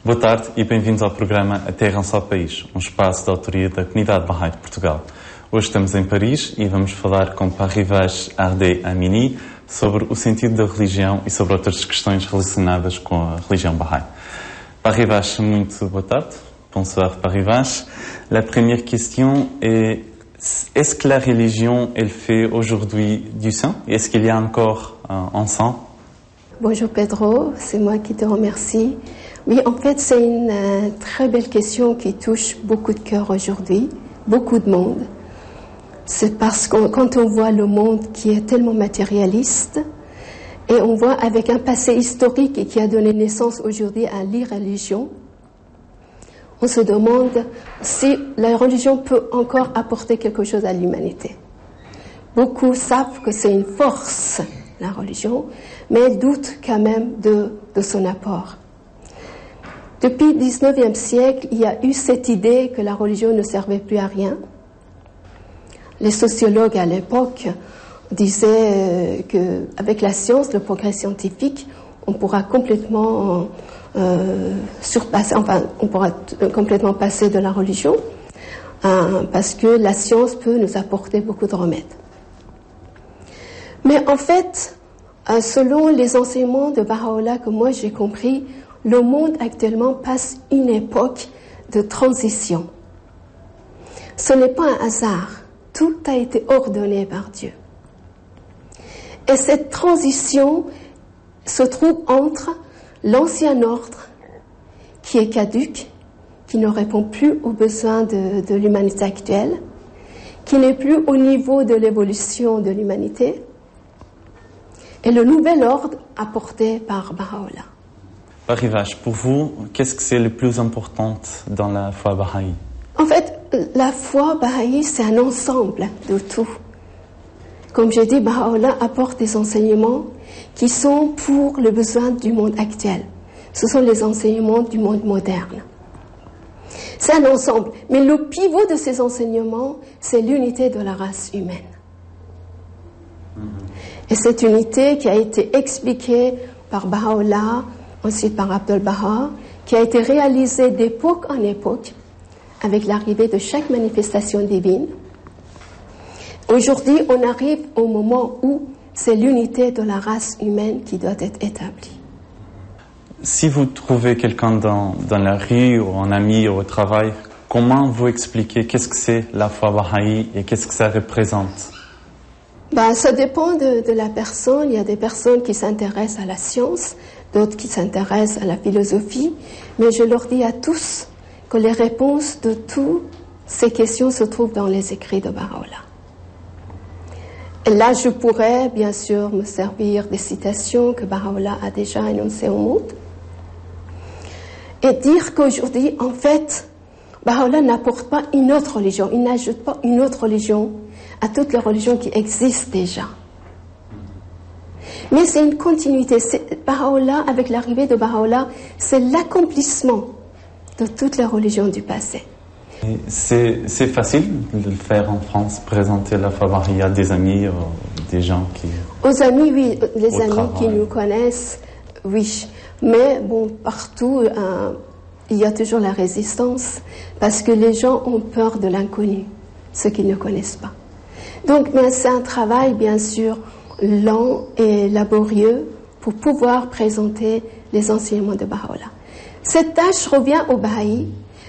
Boa tarde e bem-vindos ao programa A Terra é um Só País, um espaço de autoria da Comunidade Bahá'í de Portugal. Hoje estamos em Paris e vamos falar com Parivash Ardé Amini sobre o sentido da religião e sobre outras questões relacionadas com a religião Bahá'í. Parivash, muito boa tarde. Bonsoir Parivash. La première question est-ce que la religion, elle fait aujourd'hui du sang? Est-ce qu'il y a encore un sang? Bonjour Pedro, c'est moi qui te remercie. Oui, en fait, c'est une très belle question qui touche beaucoup de cœurs aujourd'hui, beaucoup de monde. C'est parce que quand on voit le monde qui est tellement matérialiste, et on voit avec un passé historique et qui a donné naissance aujourd'hui à l'irreligion, on se demande si la religion peut encore apporter quelque chose à l'humanité. Beaucoup savent que c'est une force, la religion, mais doutent quand même de son apport. Depuis le 19e siècle, il y a eu cette idée que la religion ne servait plus à rien. Les sociologues à l'époque disaient qu'avec la science, le progrès scientifique, on pourra complètement complètement passer de la religion, parce que la science peut nous apporter beaucoup de remèdes. Mais en fait, selon les enseignements de Baha'u'llah que moi j'ai compris, le monde actuellement passe une époque de transition. Ce n'est pas un hasard, tout a été ordonné par Dieu. Et cette transition se trouve entre l'ancien ordre, qui est caduque, qui ne répond plus aux besoins de l'humanité actuelle, qui n'est plus au niveau de l'évolution de l'humanité, et le nouvel ordre apporté par Baha'u'llah. Parivash, pour vous, qu'est-ce que c'est le plus important dans la foi Bahá'í? En fait, la foi Bahá'í, c'est un ensemble de tout. Comme j'ai dit, Baha'u'llah apporte des enseignements qui sont pour le besoin du monde actuel. Ce sont les enseignements du monde moderne. C'est un ensemble, mais le pivot de ces enseignements, c'est l'unité de la race humaine. Et cette unité qui a été expliquée par Baha'u'llah, ensuite par Abdul-Baha, qui a été réalisée d'époque en époque, avec l'arrivée de chaque manifestation divine. Aujourd'hui, on arrive au moment où c'est l'unité de la race humaine qui doit être établie. Si vous trouvez quelqu'un dans la rue, ou un ami, ou au travail, comment vous expliquez qu'est-ce que c'est la foi Bahá'í et qu'est-ce que ça représente? Ça dépend de la personne. Il y a des personnes qui s'intéressent à la science, d'autres qui s'intéressent à la philosophie, mais je leur dis à tous que les réponses de toutes ces questions se trouvent dans les écrits de Baha'u'llah. Et là, je pourrais bien sûr me servir des citations que Baha'u'llah a déjà énoncées au monde et dire qu'aujourd'hui, en fait, Baha'u'llah n'apporte pas une autre religion, il n'ajoute pas une autre religion à toutes les religions qui existent déjà. Mais c'est une continuité. Baha'u'llah, avec l'arrivée de Baha'u'llah, c'est l'accomplissement de toutes les religions du passé. C'est facile de le faire en France, présenter la foi Bahá'í à des amis, des gens qui... Aux amis, oui, les amis travail. qui nous connaissent, oui. Mais bon, partout, il y a toujours la résistance, parce que les gens ont peur de l'inconnu, ceux qui ne connaissent pas. Donc, c'est un travail, bien sûr, lent et laborieux pour pouvoir présenter les enseignements de Baha'u'llah. Cette tâche revient au Bahá'í,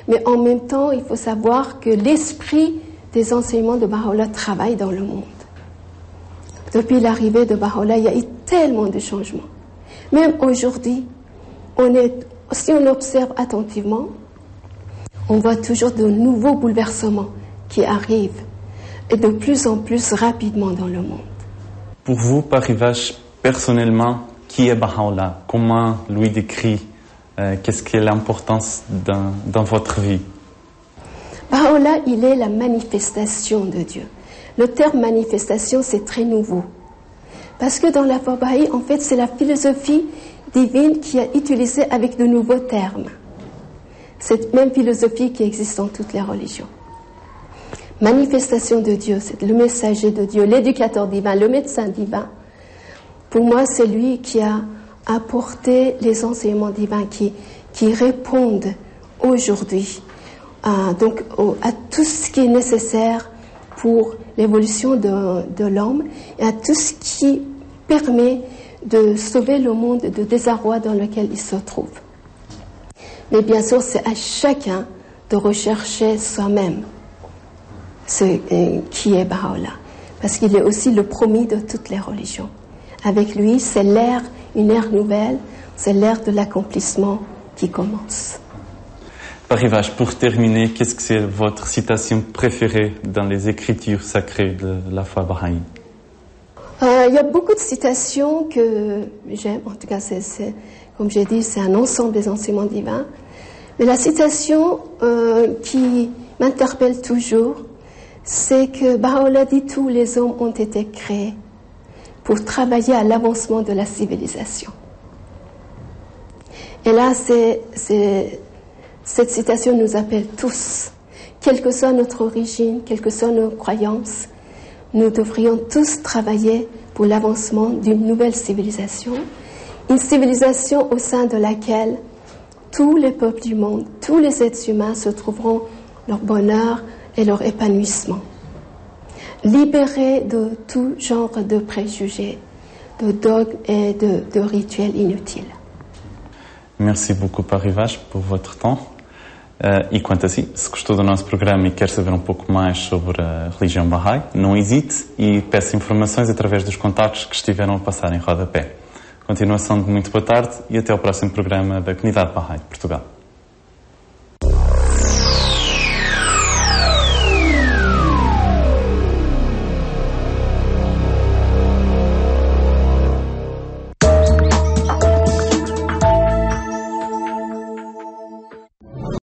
mais en même temps, il faut savoir que l'esprit des enseignements de Baha'u'llah travaille dans le monde. Depuis l'arrivée de Baha'u'llah, il y a eu tellement de changements. Même aujourd'hui, si on observe attentivement, on voit toujours de nouveaux bouleversements qui arrivent, et de plus en plus rapidement dans le monde. Pour vous, Parivash, personnellement, qui est Baha'u'llah? Comment lui décrit? Qu'est-ce qui est l'importance dans votre vie? Baha'u'llah, il est la manifestation de Dieu. Le terme manifestation, c'est très nouveau. Parce que dans la foi Bahá'í, en fait, c'est la philosophie divine qui a utilisé avec de nouveaux termes. Cette même philosophie qui existe dans toutes les religions. Manifestation de Dieu, c'est le messager de Dieu, l'éducateur divin, le médecin divin. Pour moi, c'est lui qui a apporter les enseignements divins qui répondent aujourd'hui à tout ce qui est nécessaire pour l'évolution de l'homme et à tout ce qui permet de sauver le monde de désarroi dans lequel il se trouve. Mais bien sûr, c'est à chacun de rechercher soi-même qui est Baha'u'llah, parce qu'il est aussi le promis de toutes les religions. Avec lui, c'est une ère nouvelle, c'est l'ère de l'accomplissement qui commence. Parivash, pour terminer, qu'est-ce que c'est votre citation préférée dans les écritures sacrées de la foi bahaï? Il y a beaucoup de citations que j'aime. En tout cas, comme j'ai dit, c'est un ensemble des enseignements divins. Mais la citation qui m'interpelle toujours, c'est que Baha'u'llah dit tous les hommes ont été créés pour travailler à l'avancement de la civilisation. Et là, cette citation nous appelle tous, quelle que soit notre origine, quelles que soient nos croyances, nous devrions tous travailler pour l'avancement d'une nouvelle civilisation, une civilisation au sein de laquelle tous les peuples du monde, tous les êtres humains se trouveront leur bonheur et leur épanouissement, libérés de tout genre de préjugés, de dogmes et de rituels inutiles. Merci beaucoup, Parivash, por votre temps. E quanto a si, se gostou do nosso programa e quer saber um pouco mais sobre a religião Bahá'í, não hesite e peça informações através dos contactos que estiveram a passar em rodapé. Continuação de muito boa tarde e até ao próximo programa da Comunidade Bahá'í de Portugal.